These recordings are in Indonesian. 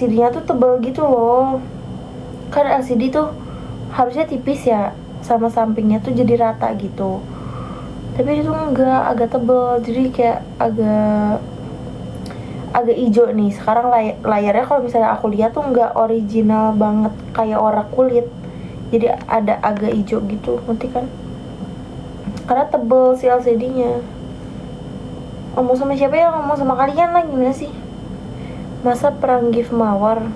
LCD-nya tuh tebel gitu loh. Kan LCD tuh harusnya tipis ya, sama sampingnya tuh jadi rata gitu. Tapi itu enggak, agak tebel, jadi kayak agak hijau nih. Sekarang layarnya kalau misalnya aku lihat tuh nggak original banget kayak orang kulit, jadi ada agak hijau gitu, ngerti kan? Karena tebel si LCD-nya. Ngomong sama siapa ya? Ngomong sama kalian lah, gimana sih? Masa perang gift mawar?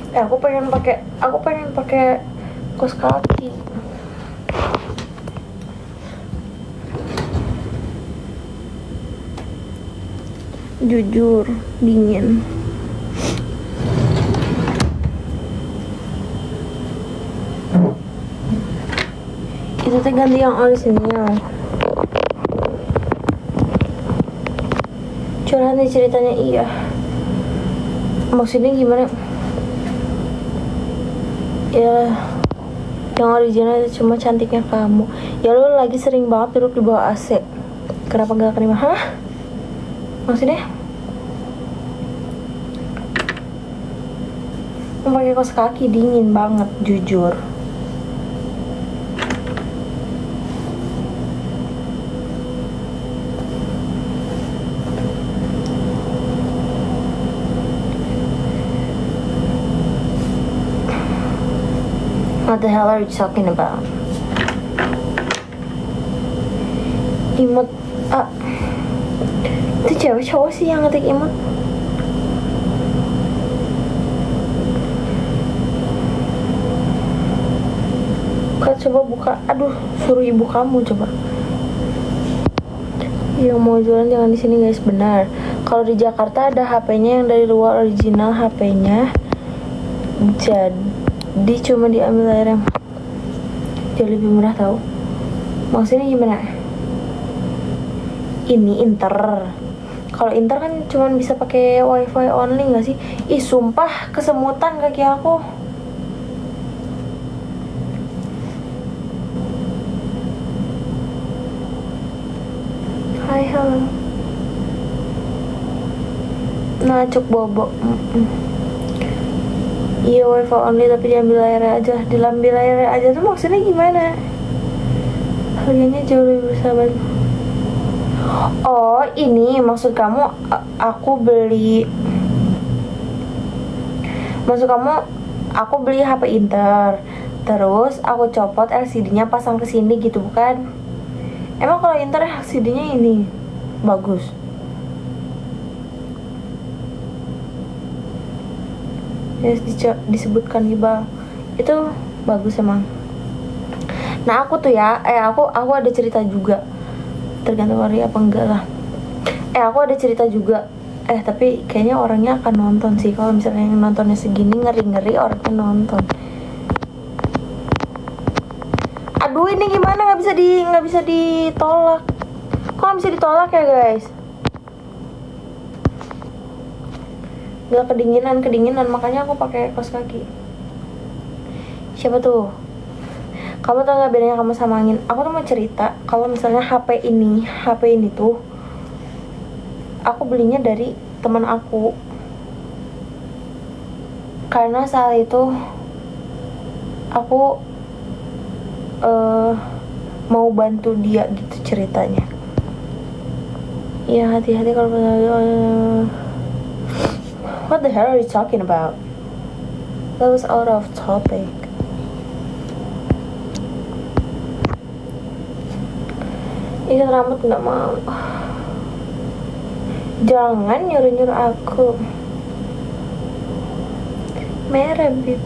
Aku pengen pakai kaos kaki. Jujur dingin. Itu teh ganti yang orisinil. Curhat nih ceritanya. Iya, maksudnya gimana ya, yang original itu cuma cantiknya kamu. Ya lu lagi sering banget duduk di bawah AC, kenapa gak terima? Hah? Maksudnya mau pakai kaos kaki dingin banget, jujur. What the hell are you talking about? Imut, itu cewek cowok sih yang ngetik imut? Kak, coba buka. Aduh, suruh ibu kamu coba. Yang mau jualan jangan di sini guys, benar. Kalau di Jakarta ada HP-nya yang dari luar original HP-nya, jadi cuma diambil layarnya. Jauh lebih murah tahu. Maksudnya gimana? Ini Inter. Kalau Inter kan cuma bisa pakai wifi only nggak sih? Ih sumpah kesemutan kaki aku. Hai halo. Nacuk bobo. Iya wifi only tapi diambil layarnya aja. Diambil layarnya aja tuh maksudnya gimana? Harganya jauh lebih bersahabat. Oh ini maksud kamu aku beli. Maksud kamu aku beli HP Inter, terus aku copot LCD-nya pasang ke sini gitu bukan? Emang kalau Inter LCD-nya ini bagus? Ya disebutkan di bang itu bagus emang. Nah aku tuh ya, aku ada cerita juga, tergantung hari apa enggak lah. Aku ada cerita juga, tapi kayaknya orangnya akan nonton sih. Kalau misalnya yang nontonnya segini, ngeri orangnya nonton. Aduh ini gimana, nggak bisa ditolak. Kok nggak bisa ditolak ya guys? Nggak kedinginan, makanya aku pakai kaos kaki. Siapa tuh? Kamu tau nggak bedanya kamu sama angin? Aku tuh mau cerita kalau misalnya HP ini tuh aku belinya dari teman aku, karena saat itu aku mau bantu dia gitu ceritanya. Ya hati-hati kalau what the hell are you talking about? That was out of topic. Ikat rambut nggak mau. Jangan nyuruh aku. Merah bib.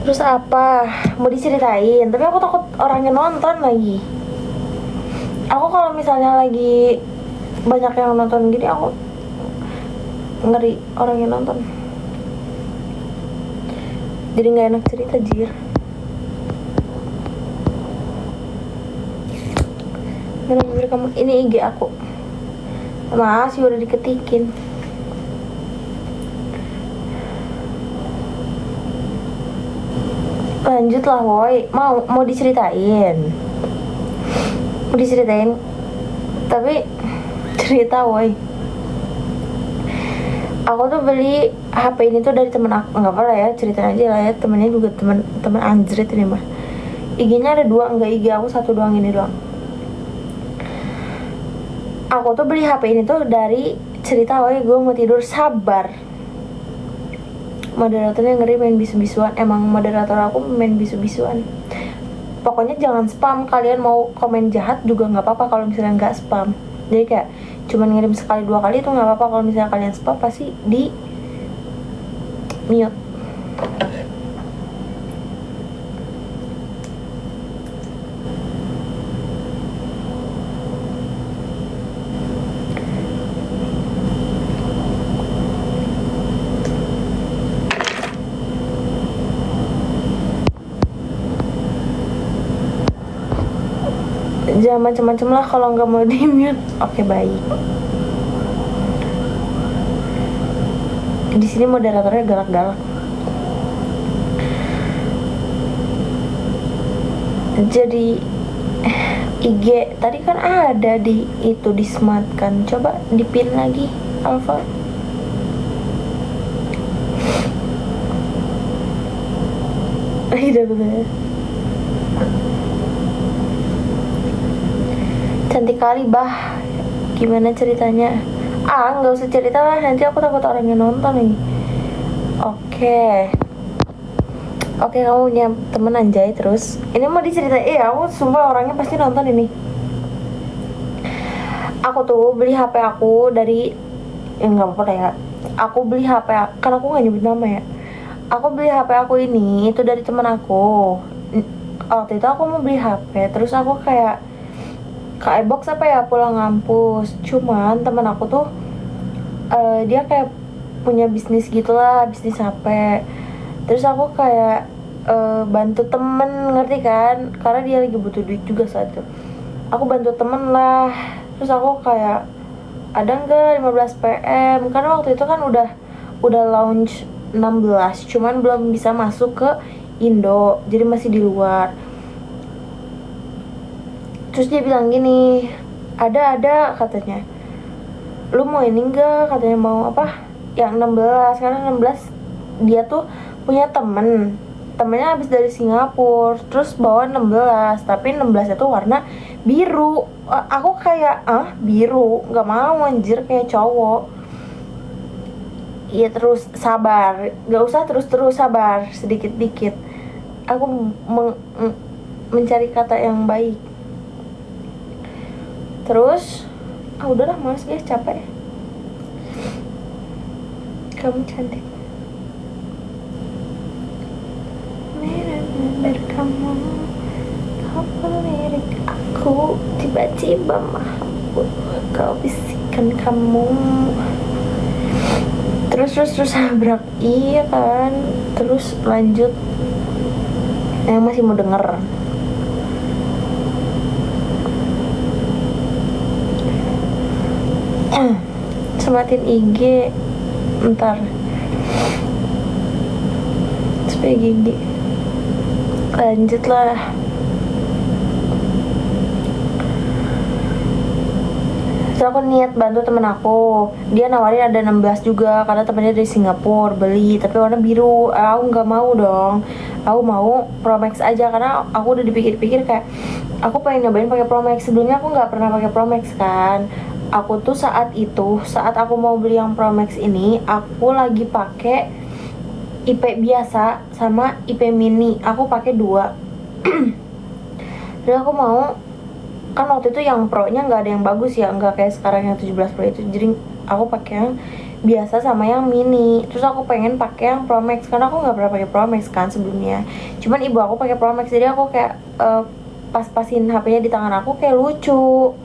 Terus apa? Mau diceritain? Tapi aku takut orangnya nonton lagi. Aku kalau misalnya lagi banyak yang nonton gini, aku ngeri orangnya nonton. Jadi nggak enak cerita jir. Bener-bener kamu, ini IG aku. Masih udah diketikin. Lanjut lah woi, mau diceritain. Tapi cerita woi. Aku tuh beli HP ini tuh dari temen aku, nggak apa lah ya, ceritain aja lah ya, temennya juga temen anjrit ini mah. IG-nya ada 2, enggak IG aku 1 doang, ini doang. Aku tuh beli HP ini tuh dari cerita woi gue mau tidur, sabar. Moderatornya ngeri main bisu-bisuan, emang moderator aku main bisu-bisuan. Pokoknya jangan spam, kalian mau komen jahat juga nggak apa-apa kalau misalnya nggak spam. Jadi kayak cuman ngirim sekali 2 kali itu nggak apa-apa, kalau misalnya kalian spam pasti di mute. Jangan macem-macem lah kalau nggak mau di mute. Oke, baik. Di sini moderatornya galak-galak. Jadi IG tadi kan ada di itu, di smart kan, coba dipin lagi Alfa. Iya bener. Cantik kali bah, gimana ceritanya? Nggak usah cerita lah, nanti aku takut orangnya nonton nih. Oke, kamu punya temen anjay terus. Ini mau diceritain, aku sumpah orangnya pasti nonton ini. Aku tuh beli HP aku dari, nggak apa-apa ya. Aku beli HP, kan aku nggak nyebut nama ya. Aku beli HP aku ini itu dari temen aku. Waktu itu aku mau beli HP, terus aku kayak ke iBox apa ya, pulang ngampus. Cuman temen aku tuh dia kayak punya bisnis gitulah, bisnis HP. Terus aku kayak bantu temen, ngerti kan, karena dia lagi butuh duit juga saat itu. Aku bantu temen lah. Terus aku kayak, ada nggak 15 PM, karena waktu itu kan udah launch 16, cuman belum bisa masuk ke Indo, jadi masih di luar. Terus dia bilang gini, ada katanya, lu mau ini enggak, katanya mau apa yang 16, karena 16 dia tuh punya temennya habis dari Singapura, terus bawa 16, tapi 16 itu warna biru. Aku kayak biru, nggak mau anjir, kayak cowok. Iya, terus sabar, nggak usah terus sabar, sedikit aku mencari kata yang baik. Terus udahlah, males guys, capek. Kamu cantik, benar kamu melirik aku, tiba-tiba kau bisikan kamu. Terus sabrak, iya kan. Terus lanjut, yang masih mau denger. Sematin IG ntar supaya gigi. Lanjut lah. Terus aku niat bantu temen aku, dia nawarin ada 16 juga karena temennya dari Singapura beli, tapi warna biru. Aku nggak mau dong, aku mau Pro Max aja, karena aku udah dipikir-pikir kayak aku pengen nyobain pakai Pro Max. Sebelumnya aku nggak pernah pakai Pro Max kan. Aku tuh saat aku mau beli yang Pro Max ini, aku lagi pakai IP biasa sama IP mini, aku pakai 2. Jadi aku mau, kan waktu itu yang Pro-nya nggak ada yang bagus ya, nggak kayak sekarang yang 17 Pro itu. Jadi aku pakai yang biasa sama yang mini. Terus aku pengen pakai yang Pro Max karena aku nggak pernah pakai Pro Max kan sebelumnya. Cuman ibu aku pakai Pro Max, jadi aku kayak pas-pasin HP-nya di tangan aku, kayak lucu.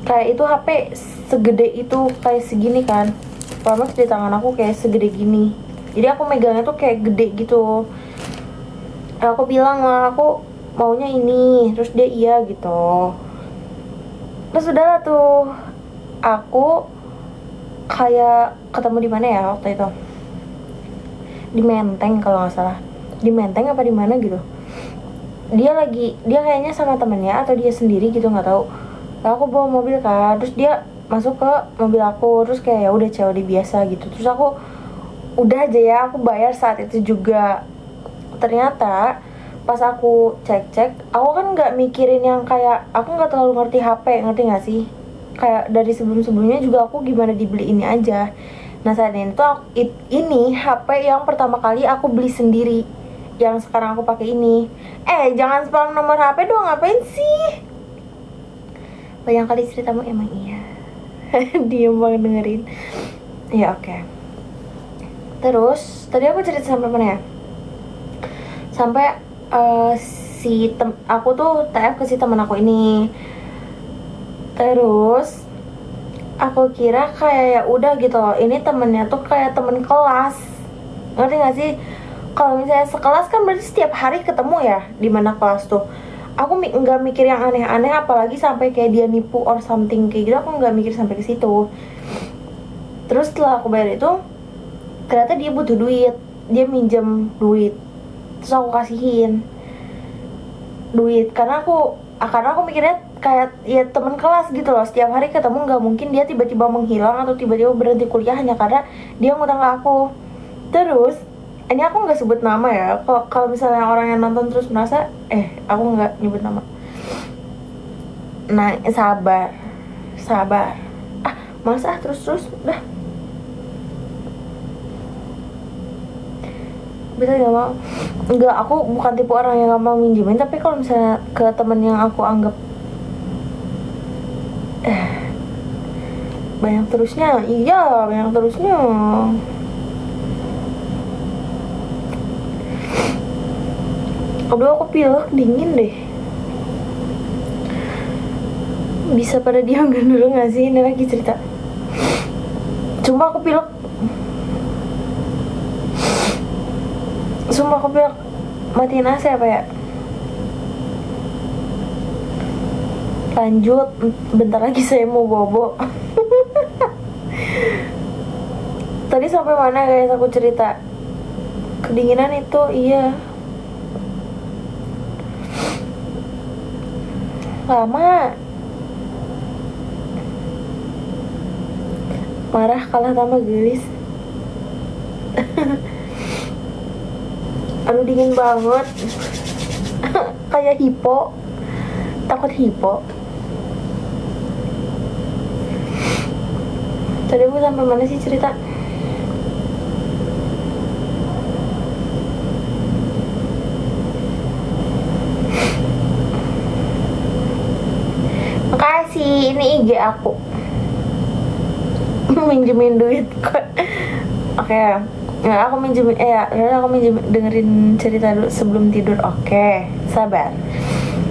Kayak itu HP segede itu, kayak segini kan. Pro Max di tangan aku kayak segede gini. Jadi aku megangnya tuh kayak gede gitu. Aku bilang lah, aku maunya ini, terus dia iya gitu. Terus udahlah tuh, aku kayak ketemu di mana ya waktu itu, di Menteng kalau nggak salah, di Menteng apa di mana gitu. Dia kayaknya sama temennya atau dia sendiri gitu, nggak tahu. Nah, aku bawa mobil kan, terus dia masuk ke mobil aku, terus kayak ya udah COD biasa gitu. Terus aku udah aja ya, aku bayar saat itu juga. Ternyata pas aku cek-cek, aku kan nggak mikirin yang kayak, aku nggak terlalu ngerti HP, ngerti nggak sih? Kayak dari sebelum-sebelumnya juga aku gimana dibeli ini aja. Nah saat ini tuh ini HP yang pertama kali aku beli sendiri, yang sekarang aku pakai ini. Jangan spam nomor HP dong, ngapain sih? Banyak kali ceritamu emang iya. Diem banget dengerin. Ya oke. Terus tadi aku cerita sampai mana ya? Sampai aku tuh TF ke si teman aku ini. Terus aku kira kayak ya udah gitu loh, ini temennya tuh kayak temen kelas, ngerti gak sih? Kalau misalnya sekelas kan berarti setiap hari ketemu ya di mana kelas tuh. Aku nggak mikir yang aneh-aneh, apalagi sampai kayak dia nipu or something kayak gitu, aku nggak mikir sampai ke situ. Terus setelah aku bayar itu, ternyata dia butuh duit, dia minjem duit, terus aku kasihin duit karena aku mikirnya kayak ya teman kelas gitu loh, setiap hari ketemu, nggak mungkin dia tiba-tiba menghilang atau tiba-tiba berhenti kuliah hanya karena dia ngutang ke aku. Terus ini aku nggak sebut nama ya, kalau misalnya orang yang nonton terus merasa aku nggak nyebut nama. Nah sabar masa terus udah bisa nggak mau. Nggak, aku bukan tipe orang yang nggak mau minjemin, tapi kalau misalnya ke temen yang aku anggap banyak terusnya, iya banyak terusnya. Aduh aku pilek, dingin deh. Bisa pada diam dulu gak sih, ini lagi cerita. Sumpah aku pilek. Matiin AC apa ya? Lanjut, bentar lagi saya mau bobo. Tadi sampai mana guys aku cerita? Kedinginan itu, iya. Lama. Marah kalah tambah gelis. Aduh dingin banget. Kayak hipo. Takut hipo. Tadi aku sampai mana sih cerita? Makasih, ini IG aku. Minjemin duit kok. Oke. Ya, aku minjemin dengerin cerita dulu sebelum tidur. Oke, sabar.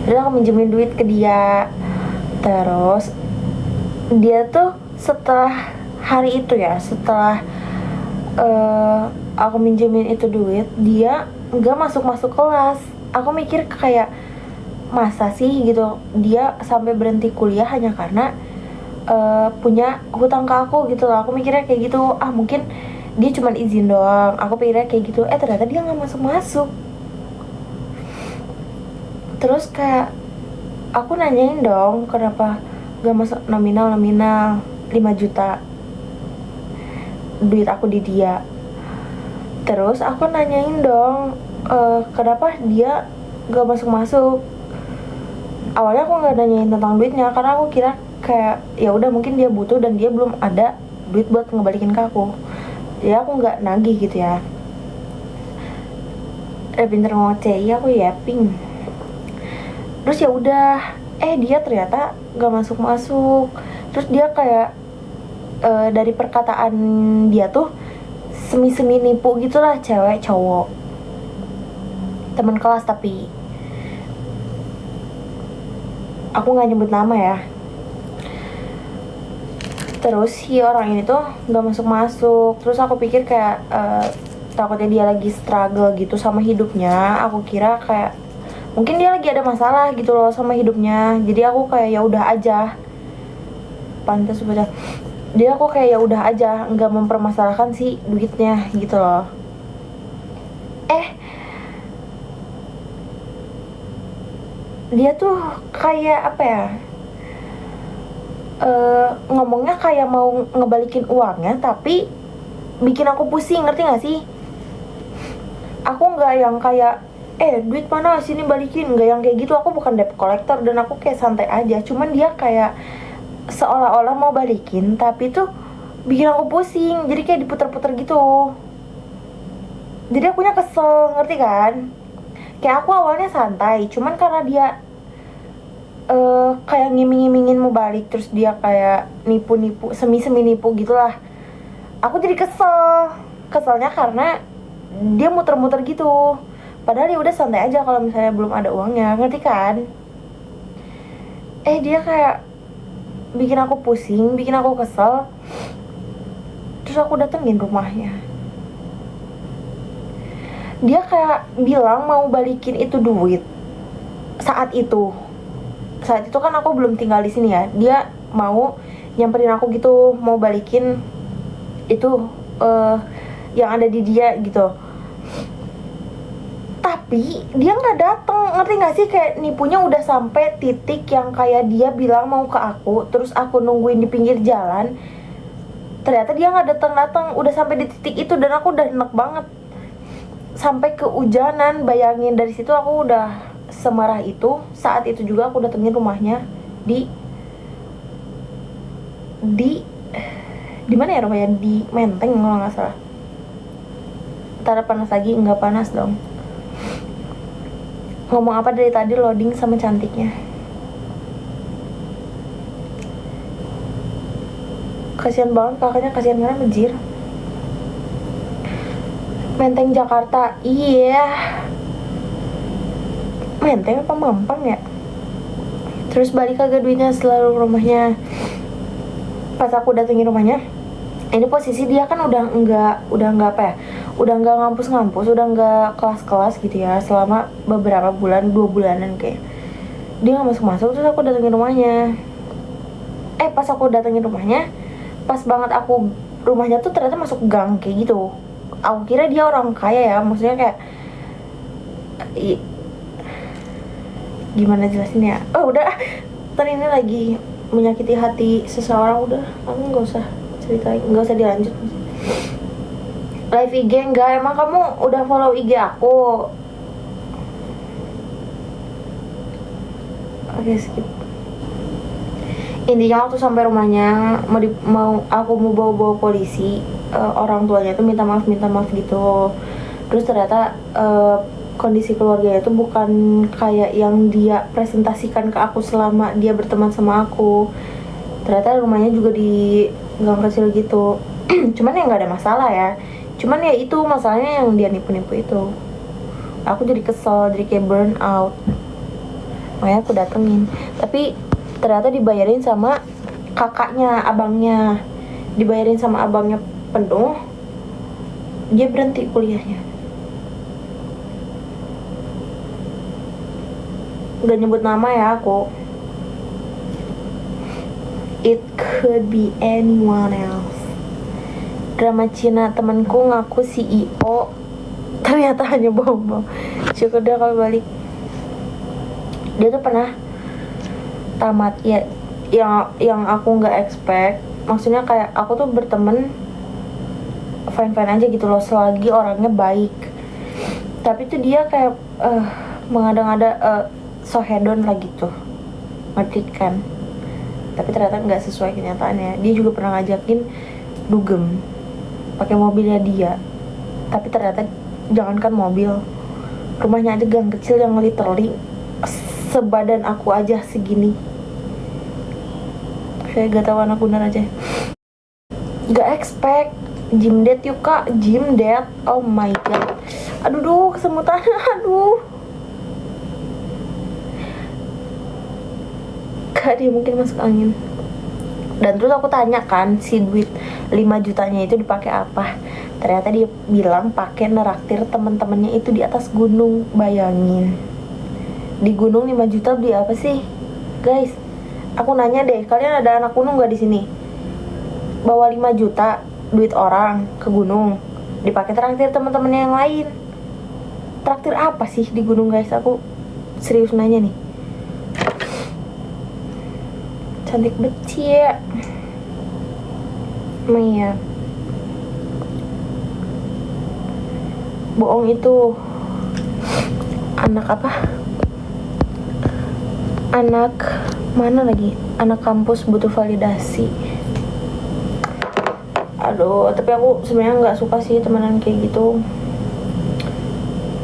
Terus aku minjemin duit ke dia. Terus dia tuh setelah hari itu ya, setelah aku minjemin itu duit, dia nggak masuk kelas. Aku mikir kayak masa sih gitu dia sampai berhenti kuliah hanya karena punya hutang ke aku gitu loh. Aku mikirnya kayak gitu, mungkin dia cuma izin doang, aku pikirnya kayak gitu. Ternyata dia nggak masuk. Terus kayak aku nanyain dong, kenapa gak masuk nominal 5 juta duit aku di dia. Terus aku nanyain dong, kenapa dia gak masuk. Awalnya aku nggak nanyain tentang duitnya karena aku kira kayak ya udah mungkin dia butuh dan dia belum ada duit buat ngebalikin ke aku. Ya aku nggak nagih gitu ya. Pinter ngoceh, iya aku yapping. Terus ya udah, dia ternyata nggak masuk. Terus dia kayak dari perkataan dia tuh semi nipu gitulah, cewek cowok, teman kelas tapi aku nggak nyebut nama ya. Terus si orang ini tuh nggak masuk. Terus aku pikir kayak takutnya dia lagi struggle gitu sama hidupnya. Aku kira kayak mungkin dia lagi ada masalah gitu loh sama hidupnya. Jadi aku kayak ya udah aja. Pantas udah. Jadi aku kayak ya udah aja, nggak mempermasalahkan si duitnya gitu loh. Dia tuh kayak apa ya? ngomongnya kayak mau ngebalikin uangnya tapi bikin aku pusing, ngerti gak sih? Aku nggak yang kayak duit mana sini balikin, nggak yang kayak gitu. Aku bukan debt collector dan aku kayak santai aja. Cuman dia kayak seolah-olah mau balikin tapi tuh bikin aku pusing, jadi kayak diputer-puter gitu. Jadi akunya kesel, ngerti kan? Kayak aku awalnya santai, cuman karena dia kayak ngiming-ngimingin mau balik, terus dia kayak nipu-nipu, semi-semi nipu gitulah. Aku jadi kesel. Keselnya karena dia muter-muter gitu. Padahal ya udah santai aja kalau misalnya belum ada uangnya, ngerti kan? Dia kayak bikin aku pusing, bikin aku kesel. Terus aku datengin rumahnya. Dia kayak bilang mau balikin itu duit saat itu. Saat itu kan aku belum tinggal di sini ya. Dia mau nyamperin aku gitu, mau balikin itu yang ada di dia gitu. Tapi dia nggak dateng, ngerti nggak sih? Kayak nipunya udah sampai titik yang kayak dia bilang mau ke aku, terus aku nungguin di pinggir jalan. Ternyata dia nggak datang, udah sampai di titik itu dan aku udah enek banget. Sampai kehujanan, bayangin. Dari situ aku udah semarah itu. Saat itu juga aku datengin rumahnya di mana ya rumahnya, di Menteng kalau nggak salah. Ntar panas lagi, nggak panas dong. Ngomong apa dari tadi, loading sama cantiknya. Kasian banget kakaknya, kasian banget menjir. Menteng Jakarta, iya. Menteng apa Mampang ya? Terus balik kagak duitnya selalu rumahnya. Pas aku datengin rumahnya, ini posisi dia kan udah nggak apa ya, udah nggak ngampus, udah nggak kelas-kelas gitu ya selama beberapa bulan, 2 bulanan kayak. Dia nggak masuk. Terus aku datengin rumahnya. Pas aku datengin rumahnya, pas banget aku rumahnya tuh ternyata masuk gang kayak gitu. Aku kira dia orang kaya ya, maksudnya kayak gimana jelasin ya? Udah, ntar ini lagi menyakiti hati seseorang, udah aku nggak usah ceritain, nggak usah dilanjut. Live IG enggak? Emang kamu udah follow IG aku? Oke, skip. Intinya waktu sampai rumahnya aku mau bawa polisi, orang tuanya tuh minta maaf gitu. Terus ternyata kondisi keluarganya itu bukan kayak yang dia presentasikan ke aku selama dia berteman sama aku. Ternyata rumahnya juga di gang kecil gitu. Cuman ya nggak ada masalah ya. Cuman ya itu masalahnya yang dia nipu-nipu itu. Aku jadi kesel, jadi kayak burn out. Makanya aku datengin. Tapi ternyata dibayarin sama kakaknya, abangnya. Dibayarin sama abangnya penuh. Dia berhenti kuliahnya. Udah nyebut nama ya aku. It could be anyone else. Drama Cina, temanku ngaku CEO, ternyata hanya bohong. Syukur deh kalau balik. Dia tuh pernah tamat ya, yang aku nggak expect. Maksudnya kayak aku tuh berteman fine aja gitu loh selagi orangnya baik. Tapi tuh dia kayak mengada-ngada so hedon lah gitu, ngerti kan? Tapi ternyata nggak sesuai kenyataannya. Dia juga pernah ngajakin dugem pakai mobilnya dia, tapi ternyata jangankan mobil, rumahnya aja gang kecil yang literally sebadan aku aja segini. Kayak gak tahu anak bener aja. Gak expect. Gym date yuk kak, gym date. Oh my god. Aduh kesemutan. Aduh. Kak, dia mungkin masuk angin. Dan terus aku tanya kan, si duit 5 jutanya itu dipakai apa? Ternyata dia bilang pakai neraktir teman-temannya itu di atas gunung. Bayangin, di gunung 5 juta beli apa sih? Guys, aku nanya deh, kalian ada anak gunung gak di sini? Bawa 5 juta duit orang ke gunung, dipakai traktir teman-temannya yang lain. Traktir apa sih di gunung guys? Aku serius nanya nih. cantik becik. Emang iya, bohong itu anak apa, anak mana lagi, anak kampus butuh validasi. Aduh, tapi aku sebenarnya nggak suka sih temenan kayak gitu.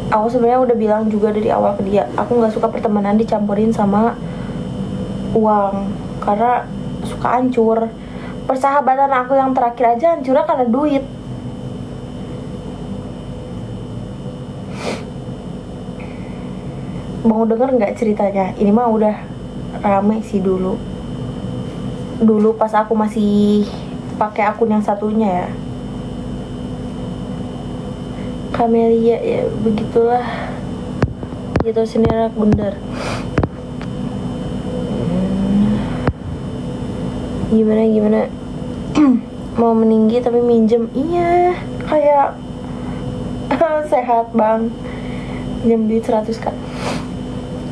Aku sebenarnya udah bilang juga dari awal ke dia, aku nggak suka pertemanan dicampurin sama uang, karena suka hancur. Persahabatan aku yang terakhir aja hancurnya karena duit. Mau denger nggak ceritanya? Ini mah udah rame sih dulu. Dulu pas aku masih pakai akun yang satunya ya, Kamelia ya, begitulah. Gitu sendiri bundar. Gimana mau meninggi tapi minjem. Iya, kayak sehat bang, minjem duit 100 kan.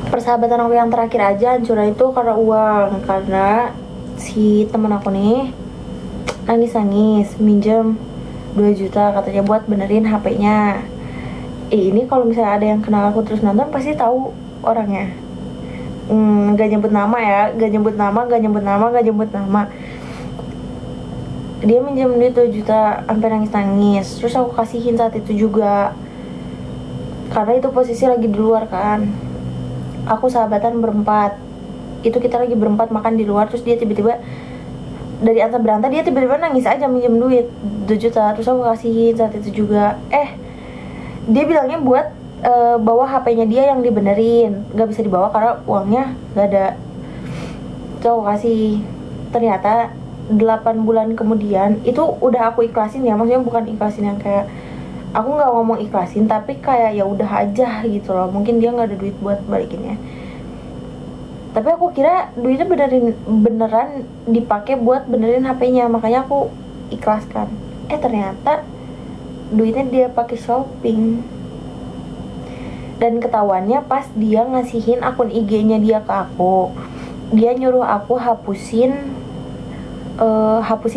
Persahabatan aku yang terakhir aja hancurnya itu karena uang, karena si temen aku nih nangis minjem 2 juta katanya buat benerin HP-nya. Ini kalau misalnya ada yang kenal aku terus nonton pasti tahu orangnya. Gak nyebut nama ya, gak nyebut nama. Dia minjem duit 2 juta sampai nangis. Terus aku kasihin saat itu juga, karena itu posisi lagi di luar kan. Aku sahabatan berempat, itu kita lagi berempat makan di luar. Terus dia tiba-tiba dari antara berantah, dia tiba-tiba nangis aja minjem duit 2 juta. Terus aku kasihin saat itu juga. Dia bilangnya buat bawa HP-nya dia yang dibenerin, gak bisa dibawa karena uangnya gak ada. Terus aku kasih. Ternyata 8 bulan kemudian itu udah aku ikhlasin ya, maksudnya bukan ikhlasin yang kayak, aku nggak ngomong ikhlasin, tapi kayak ya udah aja gitu loh. Mungkin dia nggak ada duit buat balikinnya, tapi aku kira duitnya beneran dipakai buat benerin HP-nya, makanya aku ikhlaskan. Ternyata duitnya dia pakai shopping. Dan ketahuannya pas dia ngasihin akun IG-nya dia ke aku, dia nyuruh aku hapusin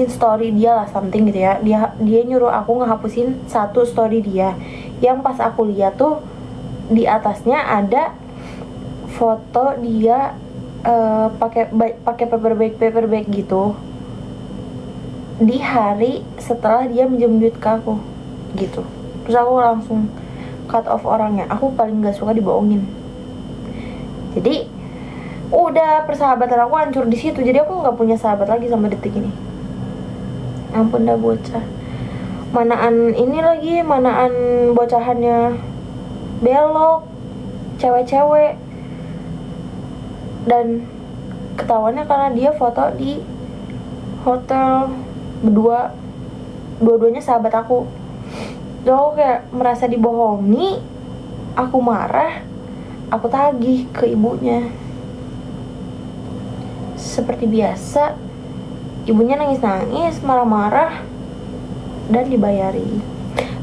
story dia lah, something gitu ya. Dia nyuruh aku ngehapusin satu story dia yang pas aku lihat tuh di atasnya ada foto dia pakai paper bag gitu di hari setelah dia minjem duit ke aku gitu. Terus aku langsung cut off orangnya. Aku paling gak suka dibohongin. Jadi udah persahabatan aku hancur di situ. Jadi aku nggak punya sahabat lagi sampai detik ini. Ampun dah bocah. Manaan ini lagi, manaan bocahannya belok, cewek-cewek. Dan ketahuannya karena dia foto di hotel berdua, dua-duanya sahabat aku. Jadi aku kayak merasa dibohongi. Aku marah, aku tagih ke ibunya. Seperti biasa, ibunya nangis-nangis, marah-marah, dan dibayari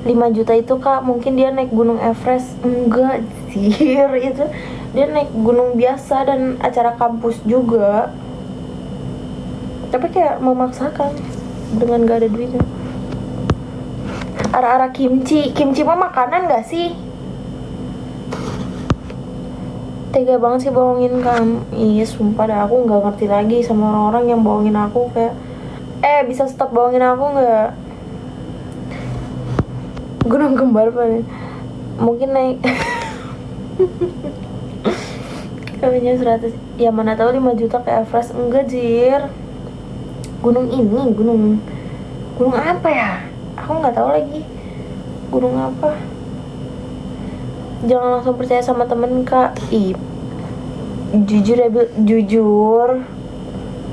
5 juta itu kak. Mungkin dia naik gunung Everest. Enggak sih, itu dia naik gunung biasa dan acara kampus juga, tapi kayak memaksakan dengan gak ada duitnya. Ara-ara kimchi mah makanan gak sih? Tega banget sih bohongin kamu. Iya sumpah dah, aku gak ngerti lagi sama orang-orang yang bohongin aku. Kayak bisa stop bohongin aku gak? Gunung kembar paling mungkin naik kayaknya 100. Ya mana tahu 5 juta ke Everest. Enggak jir, gunung ini, gunung apa ya, aku nggak tahu lagi gunung apa. Jangan langsung percaya sama temen kak. Jujur ya,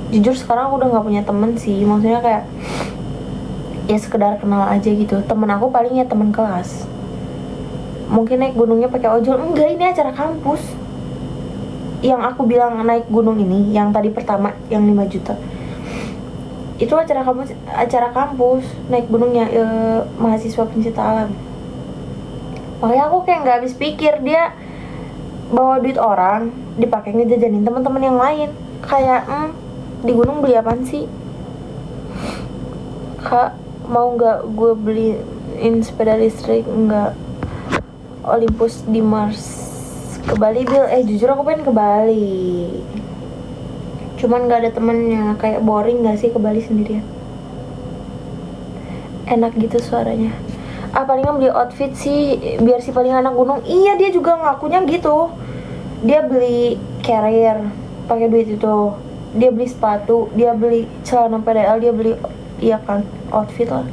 jujur sekarang aku udah nggak punya temen sih. Maksudnya kayak ya sekedar kenal aja gitu. Temen aku paling ya temen kelas. Mungkin naik gunungnya pakai ojol. Enggak, ini acara kampus. Yang aku bilang naik gunung ini, yang tadi pertama, yang 5 juta itu acara kampus naik gunungnya mahasiswa pencinta alam. Makanya aku kayak nggak habis pikir, dia bawa duit orang dipakai ngejajanin teman-teman yang lain. Kayak di gunung beli apaan sih? Kak, mau nggak gue beliin sepeda listrik? Nggak. Olympus di Mars. Ke Bali, Bil. Jujur aku pengen ke Bali, cuman nggak ada temennya. Kayak boring nggak sih ke Bali sendirian? Enak gitu suaranya. Palingan beli outfit sih, biar si paling anak gunung. Iya, dia juga ngakunya gitu. Dia beli carrier pakai duit itu, dia beli sepatu, dia beli celana PDL, dia beli, iya kan, outfit lah.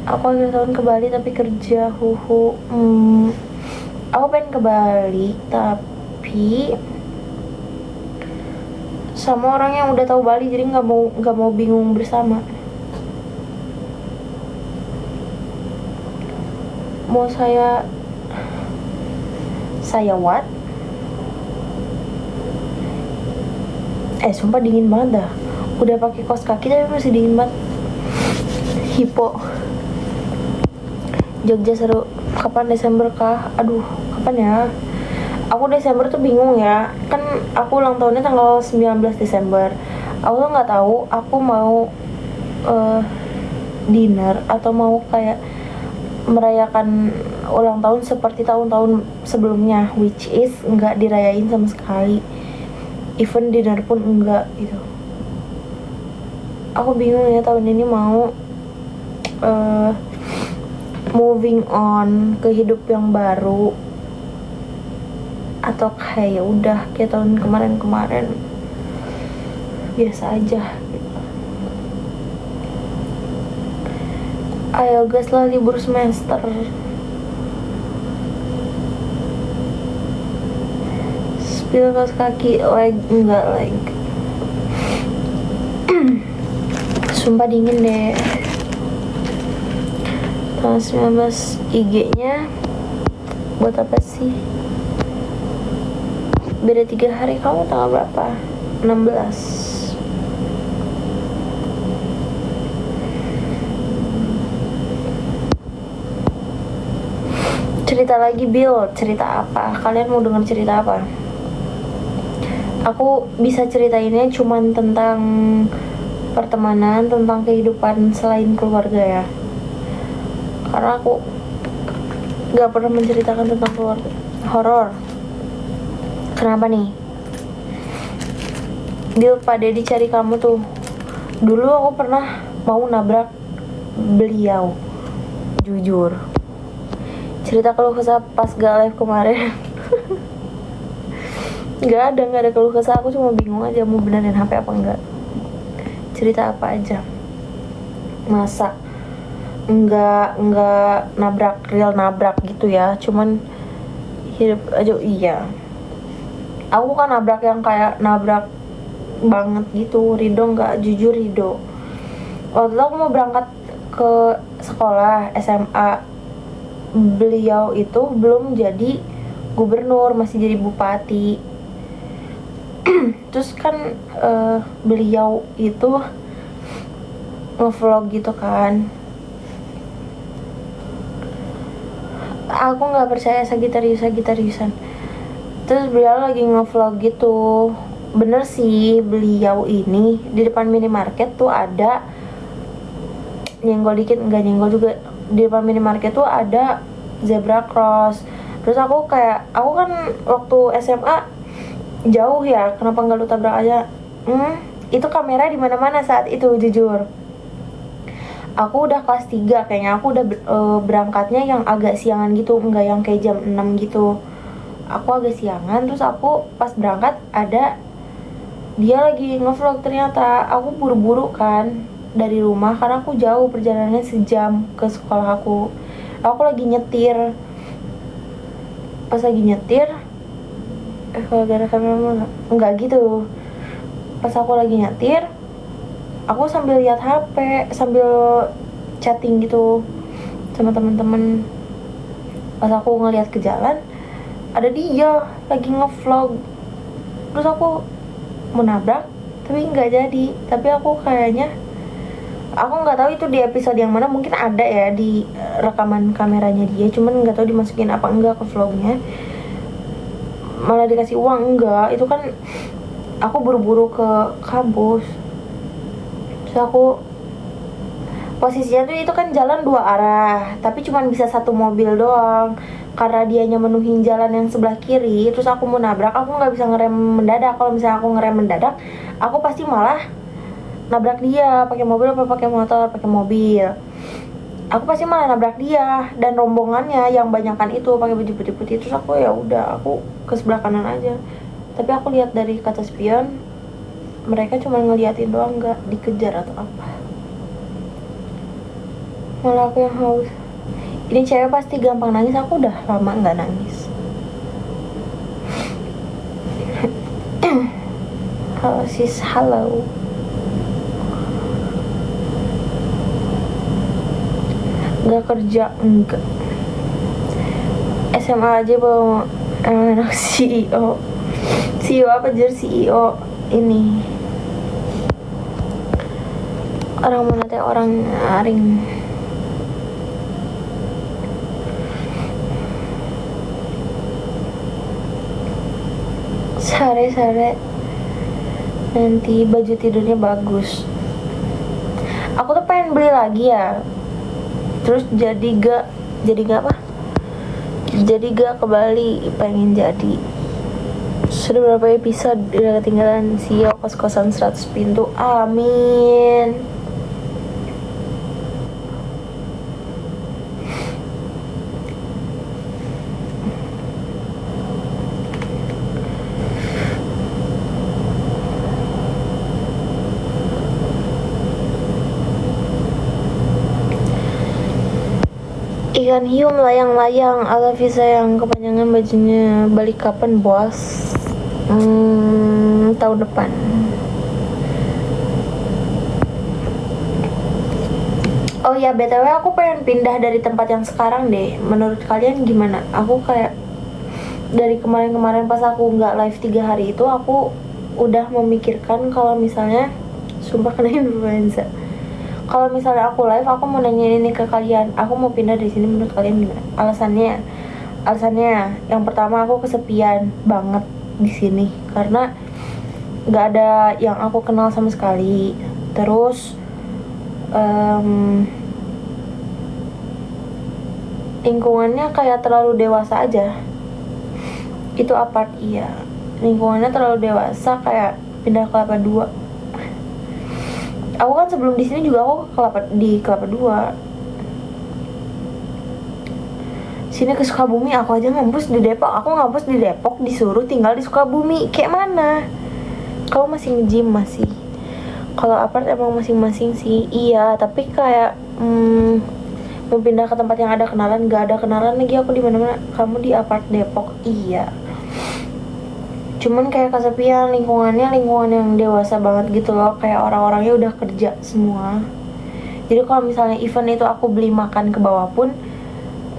Aku akhir tahun ke Bali tapi kerja, aku pengen ke Bali tapi sama orang yang udah tahu Bali, jadi nggak mau bingung bersama. Mau saya what? Sumpah dingin banget dah. Udah pakai kaos kaki tapi masih dingin banget. Hipo. Jogja seru. Kapan? Desember kah? Aduh, kapan ya? Aku Desember tuh bingung ya. Kan aku ulang tahunnya tanggal 19 Desember. Aku tuh nggak tahu aku mau dinner atau mau kayak merayakan ulang tahun seperti tahun-tahun sebelumnya, which is nggak dirayain sama sekali. Even dinner pun enggak gitu. Aku bingung ya tahun ini mau moving on ke hidup yang baru atau kayak udah kayak tahun kemarin biasa aja gitu. Ayo guys lah, libur semester. Spill kaos kaki, enggak. Sumpah dingin deh. Tanggal 19 IG-nya buat apa sih? Beda 3 hari. Kamu tanggal berapa? 16. Cerita lagi, Bill. Cerita apa? Kalian mau denger cerita apa? Aku bisa ceritainnya cuman tentang pertemanan, tentang kehidupan selain keluarga ya. Karena aku gak pernah menceritakan tentang keluarga. Horor. Kenapa nih? Bill, Pak Deddy cari kamu tuh. Dulu aku pernah mau nabrak beliau. Jujur. Cerita keluh kesah pas gak live kemarin. Gak ada keluh kesah, aku cuma bingung aja mau benerin HP apa enggak. Cerita apa aja. Masa enggak real nabrak gitu ya, cuman hidup aja. Iya, aku kan nabrak yang kayak nabrak banget gitu. Rido enggak, jujur Rido. Waktu itu aku mau berangkat ke sekolah SMA, beliau itu belum jadi gubernur, masih jadi bupati. Terus kan beliau itu nge-vlog gitu kan. Aku nggak percaya Sagitariusan. Terus beliau lagi nge-vlog gitu. Bener sih, beliau ini di depan minimarket tuh ada, nyenggol dikit, nggak nyenggol juga, di depan minimarket tuh ada zebra cross. Terus aku kan waktu SMA jauh ya, kenapa nggak lu tabrak aja? Itu kamera di mana-mana saat itu, jujur. Aku udah kelas 3 kayaknya, aku udah berangkatnya yang agak siangan gitu, enggak yang kayak jam 6 gitu. Aku agak siangan, terus aku pas berangkat ada dia lagi nge-vlog. Ternyata aku buru-buru kan dari rumah karena aku jauh, perjalanannya sejam ke sekolah aku. Aku lagi nyetir. Pas lagi nyetir, kalau gara kamera enggak gitu. Pas aku lagi nyetir, aku sambil lihat HP, sambil chatting gitu sama teman-teman. Pas aku ngeliat ke jalan, ada dia lagi nge-vlog. Terus aku mau nabrak, tapi nggak jadi. Tapi aku nggak tahu itu di episode yang mana, mungkin ada ya di rekaman kameranya dia, cuman nggak tahu dimasukin apa enggak ke vlognya. Malah dikasih uang enggak, itu kan aku buru-buru ke kampus. Terus aku posisinya tuh itu kan jalan 2 arah, tapi cuma bisa 1 mobil doang. Karena dianya menuhin jalan yang sebelah kiri, terus aku mau nabrak, aku nggak bisa ngerem mendadak. Kalau misalnya aku ngerem mendadak, aku pasti malah nabrak dia. Pakai mobil apa pakai motor? Pakai mobil. Aku pasti malah nabrak dia dan rombongannya yang banyakan itu pakai baju putih-putih. Terus aku ya udah, aku ke sebelah kanan aja. Tapi aku lihat dari kaca spion, mereka cuma ngeliatin doang, nggak dikejar atau apa. Malah aku yang haus. Ini cewek pasti gampang nangis, aku udah lama nggak nangis. Halo sis, halo. Nggak kerja, enggak. SMA aja bawa anak CEO. CEO apa jer CEO ini? Orang mana teh orang aring. Sare-sare nanti baju tidurnya bagus. Aku tuh pengen beli lagi ya. Terus jadi gak apa? Jadi gak ke Bali, pengen jadi. Sudah berapa episode udah ketinggalan CEO kos-kosan 100 pintu. Amin. Ikan hiu melayang-layang, ala visa yang kepanjangan bajunya. Balik kapan bos? Tahun depan. Oh ya, BTW aku pengen pindah dari tempat yang sekarang deh. Menurut kalian gimana? Aku kayak dari kemarin-kemarin pas aku nggak live 3 hari itu, aku udah memikirkan kalau misalnya sumpah kena influenza. Kalau misalnya aku live, aku mau nanya ini ke kalian, aku mau pindah dari sini, menurut kalian gimana? Alasannya yang pertama, aku kesepian banget di sini karena nggak ada yang aku kenal sama sekali. Terus lingkungannya kayak terlalu dewasa aja. Itu apart, iya, lingkungannya terlalu dewasa, kayak pindah ke Kelapa 2. Aku kan sebelum di sini juga aku di Kelapa 2. Sini ke Sukabumi, aku aja ngampus di Depok. Aku ngampus di Depok, disuruh tinggal di Sukabumi. Kayak mana? Kau masih nge-gym masih? Kalau apart emang masing-masing sih. Iya, tapi kayak mau pindah ke tempat yang ada kenalan, gak ada kenalan lagi aku di mana-mana. Kamu di apart Depok, iya. Cuman kayak kesepian, lingkungan yang dewasa banget gitu loh, kayak orang-orangnya udah kerja semua. Jadi kalau misalnya event itu aku beli makan ke bawah pun,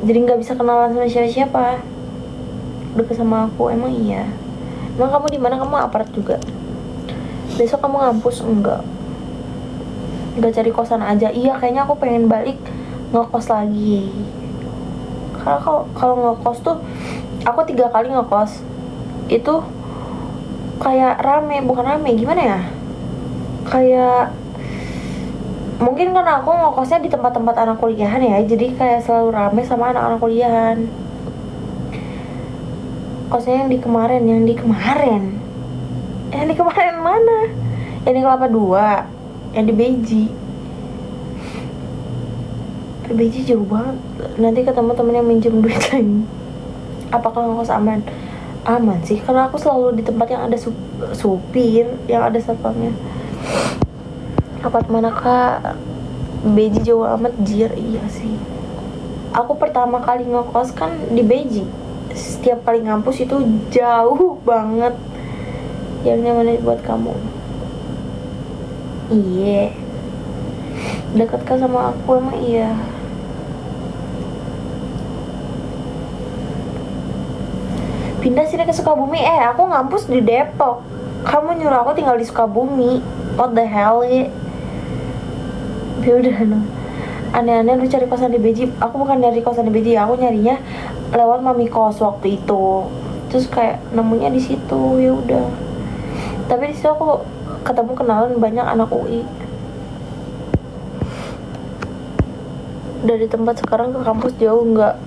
jadi nggak bisa kenalan sama siapa-siapa. Deket sama aku, emang iya. Emang kamu di mana? Kamu apart juga? Besok kamu ngampus? Enggak cari kosan aja? Iya, kayaknya aku pengen balik ngekos lagi. Karena kalau ngekos tuh, aku 3 kali ngekos itu kayak bukan rame, gimana ya, kayak mungkin karena aku ngekosnya di tempat-tempat anak kuliahan ya, jadi kayak selalu rame sama anak-anak kuliahan. Kosnya yang di kemarin mana? Yang di Kelapa 2, yang di Beji jauh banget, nanti ketemu temen yang minjem duit lagi. Apakah ngekos aman? Aman sih, karena aku selalu di tempat yang ada supir, yang ada satpamnya. Apart mana kak? Beji jauh amat jir. Iya sih, aku pertama kali ngekos kan di Beji. Setiap kali ngampus itu jauh banget. Yang nyaman buat kamu? Iya, dekat kan sama aku, emang iya. Pindah sini ke Sukabumi. Aku ngampus di Depok, kamu nyuruh aku tinggal di Sukabumi. What the hell ya? Udah no. Aneh-aneh lu cari kosan di Beji. Aku bukan nyari kosan di Beji, aku nyarinya lewat mami kos waktu itu. Terus kayak nemunya di situ, ya udah. Tapi di situ aku ketemu kenalan banyak anak UI. Dari tempat sekarang ke kampus jauh enggak.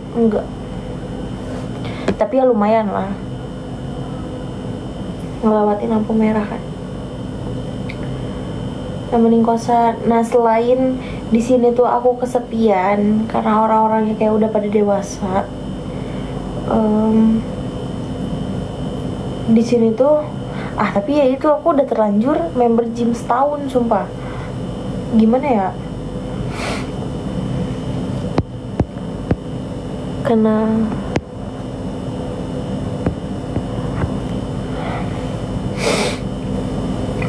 Tapi ya lumayan lah. Ngelewatin lampu merah kan. Nemenin kosan. Nah, selain di sini tuh aku kesepian karena orang-orangnya kayak udah pada dewasa. Di sini tuh tapi ya itu aku udah terlanjur member gym setahun sumpah. Gimana ya? Karena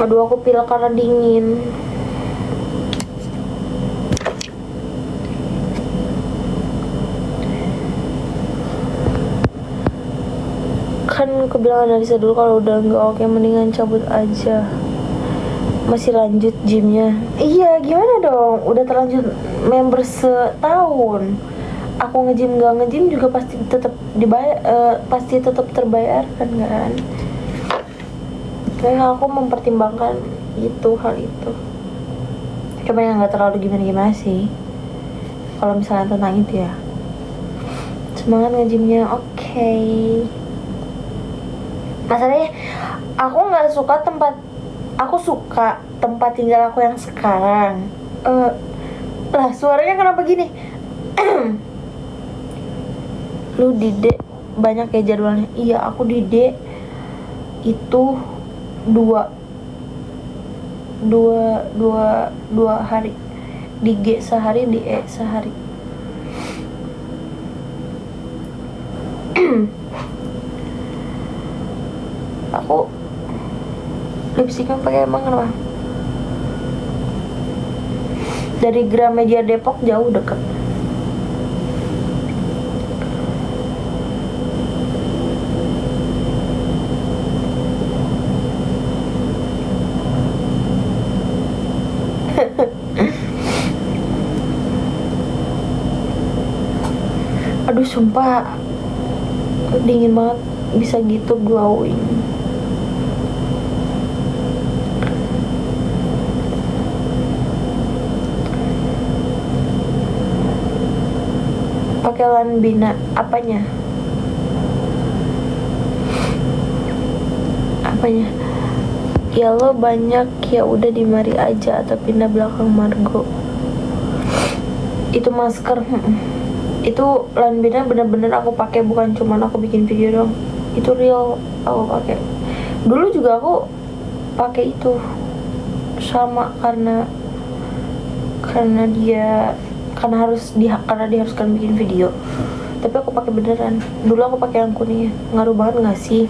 aduh aku pilek karena dingin. Kan kebilangan Alisa dulu kalau udah nggak oke mendingan cabut aja. Masih lanjut gymnya. Iya gimana dong, udah terlanjur member setahun. Aku nge-gym nggak nge-gym juga pasti tetap dibayar, pasti tetap terbayarkan kan. Kayak aku mempertimbangkan hal itu. Cuma yang nggak terlalu gimana sih. Kalau misalnya tentang itu ya. Semangat nge-gymnya, oke. Masalahnya aku nggak suka aku suka tempat tinggal aku yang sekarang. Lah suaranya kenapa gini? Lu di D banyak ya jadwalnya. Iya aku di D itu dua hari, di G sehari, di E sehari. Aku lipstiknya pakai emang kenapa? Dari Gramedia Depok jauh deket. Aduh sumpah dingin banget, bisa gitu glowing. Pakai Lanbina apanya? Ya lo banyak ya udah di mari aja atau pindah belakang Margo. Itu masker itu Lanbina bener-bener aku pakai, bukan cuman aku bikin video dong. Itu real aku pakai. Dulu juga aku pakai itu sama karena dia diharuskan bikin video. Tapi aku pakai beneran. Dulu aku pakai yang kuning. Ngaruh banget nggak sih?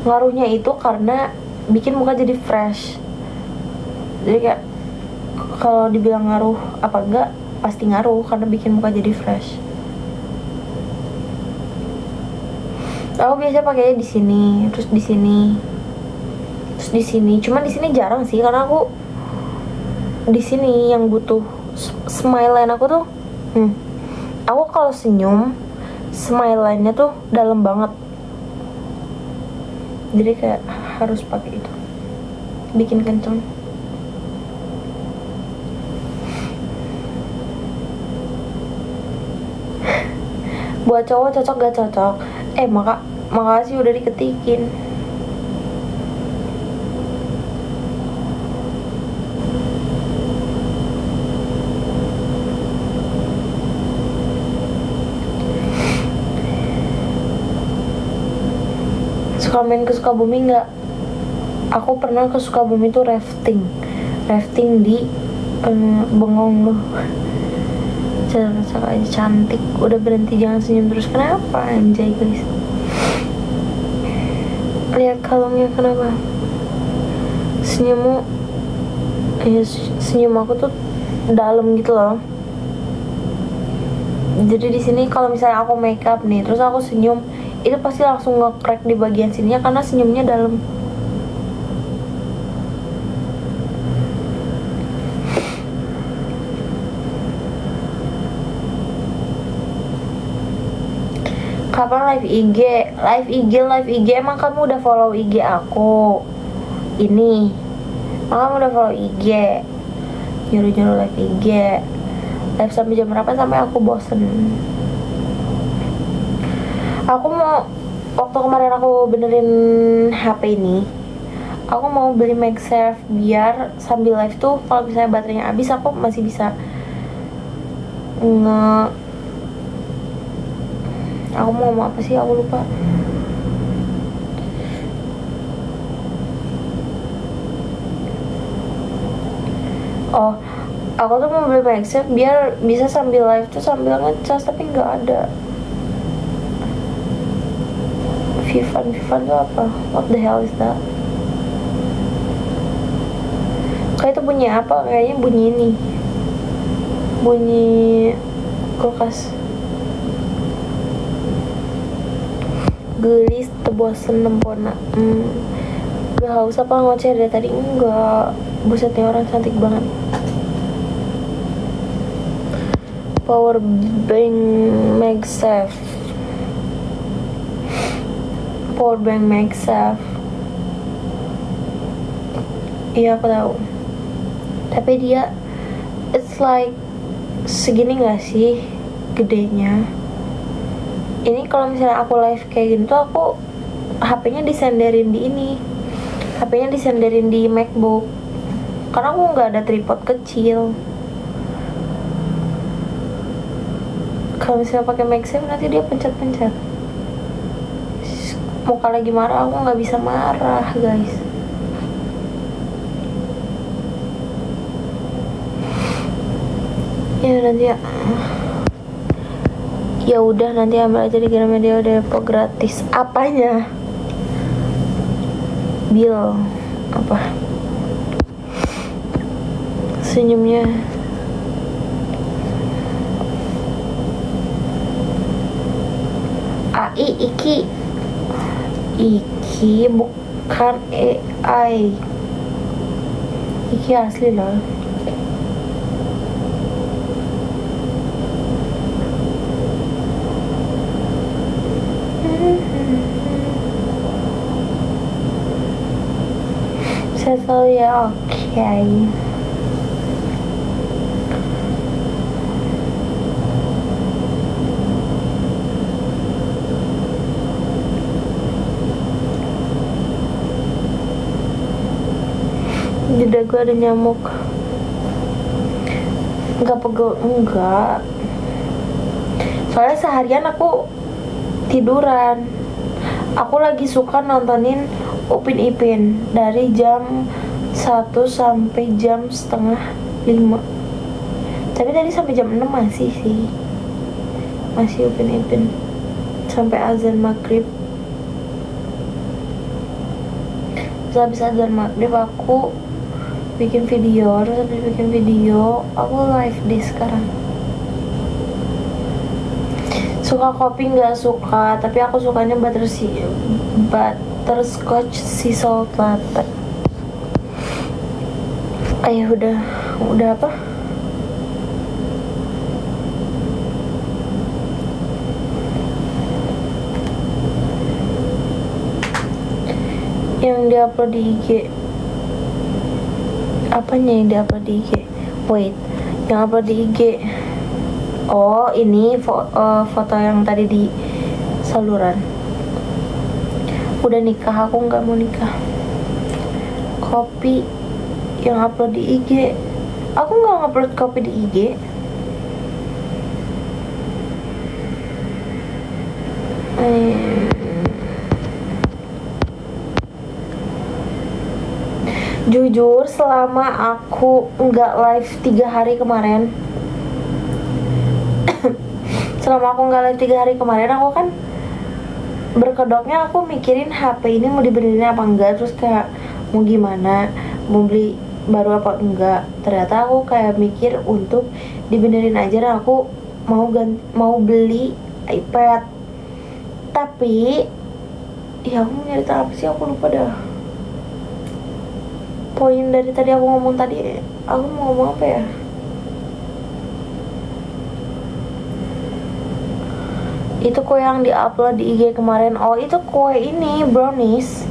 Ngaruhnya itu karena bikin muka jadi fresh. Jadi kayak kalau dibilang ngaruh apa enggak, pasti ngaruh karena bikin muka jadi fresh. Aku biasa pakainya di sini, terus di sini, terus di sini. Cuman di sini jarang sih karena aku di sini yang butuh smile line aku tuh. Aku kalau senyum smile line-nya tuh dalam banget. Jadi kayak harus pakai itu. Bikin kenceng. Buat cowok cocok gak cocok? Makasih udah diketikin. Suka main ke Sukabumi nggak? Aku pernah ke Sukabumi tuh rafting di Bengong loh. Cak aja cantik. Udah berhenti, jangan senyum terus. Kenapa anjay guys? Lihat kalungnya kenapa? Senyummu ya, senyum aku tuh dalam gitu loh. Jadi di sini kalau misalnya aku makeup nih terus aku senyum, itu pasti langsung nge-crack di bagian sininya karena senyumnya dalam. Kapan live IG? Live IG emang kamu udah follow IG aku? ini, kamu udah follow IG, nyuruh-nyuruh live IG, live sampai jam berapa sampai aku bosen. Aku mau, waktu kemarin aku benerin HP ini, aku mau beli MagSafe biar sambil live tuh kalau misalnya baterainya habis aku masih bisa aku mau ngomong apa sih, aku lupa. Oh, aku tuh mau beli MagSafe biar bisa sambil live tuh sambil ngecas, tapi nggak ada. Vivan tuh apa? What the hell is that? Kayak itu bunyi apa? Kayaknya bunyi ini, bunyi kulkas. Gelis bosen nempona. Gak haus apa ngoceh dari tadi? Enggak. Busetnya orang cantik banget. Power bank MagSafe. Power bank MagSafe. Iya aku tahu. Tapi dia it's like segini gak sih gedenya. Ini kalau misalnya aku live kayak gini tuh aku HP-nya disenderin di ini. HP-nya disenderin di MacBook. Karena aku nggak ada tripod kecil. Kalau misalnya pakai MagSafe nanti dia pencet-pencet. Muka lagi marah, aku nggak bisa marah, guys. Ya nanti ya udah nanti ambil aja di Gramedia Depok gratis. Apanya? Bill apa? Senyumnya. AI Iki bukan AI. Iki asli loh. Settle ya, oke. Jeda gue ada nyamuk. Enggak pegel, enggak. Soalnya seharian aku tiduran. Aku lagi suka nontonin Upin Ipin dari jam 1 sampai jam setengah 5. Tapi tadi sampai jam 6 masih sih. Masih Upin Ipin sampai azan maghrib. Terus habis azan maghrib aku bikin video, terus habis bikin video aku live di sekarang. Suka kopi nggak suka, tapi aku sukanya butterscotch sea salt latte. Ayo udah apa? Yang diupload di IG. Apanya yang diupload di IG? Wait, yang upload di IG. Oh, ini foto yang tadi di saluran. Udah nikah, aku nggak mau nikah. Kopi yang upload di IG. Aku nggak ngupload kopi di IG. Jujur, selama aku nggak live 3 hari kemarin, aku kan berkedoknya aku mikirin HP ini mau dibenerin apa enggak, terus kayak mau gimana, mau beli baru apa enggak. Ternyata aku kayak mikir untuk dibenerin aja, dan aku mau beli iPad. Tapi ya aku mau nyerita apa sih, aku lupa dah. Poin dari tadi aku ngomong apa ya? Itu kue yang diupload di IG kemarin. Oh, itu kue ini brownies.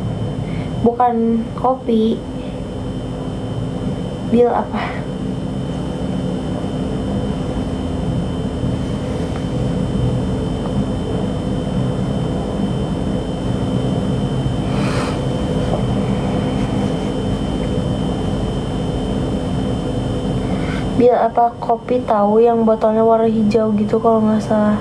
bukan kopi. Bil apa? Bil apa kopi tahu yang botolnya warna hijau gitu kalau nggak salah.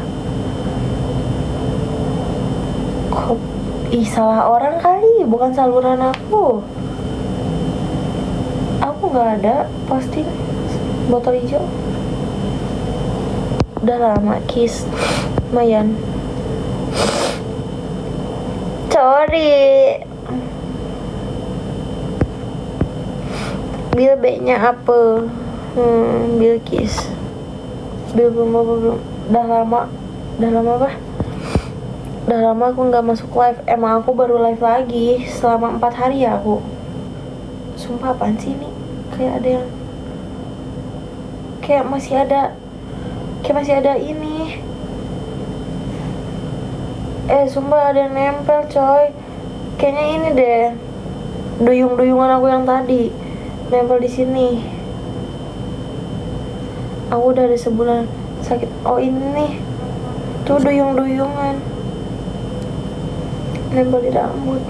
Ih, salah orang kali, bukan saluran aku. Aku nggak ada posting botol hijau. Udah lama kiss, lumayan. Sorry. Bil B-nya apa? Bil kiss. Bil belum. Udah lama apa? Udah lama aku nggak masuk live. Emang aku baru live lagi selama 4 hari ya aku. Sumpah apaan sih ini? Kayak ada yang kayak masih ada ini. Sumpah ada yang nempel coy. Kayaknya ini deh. Duyung-duyungan aku yang tadi nempel di sini. Aku udah ada sebulan sakit. Oh ini nih. Tuh duyung-duyungan nempel di rambut.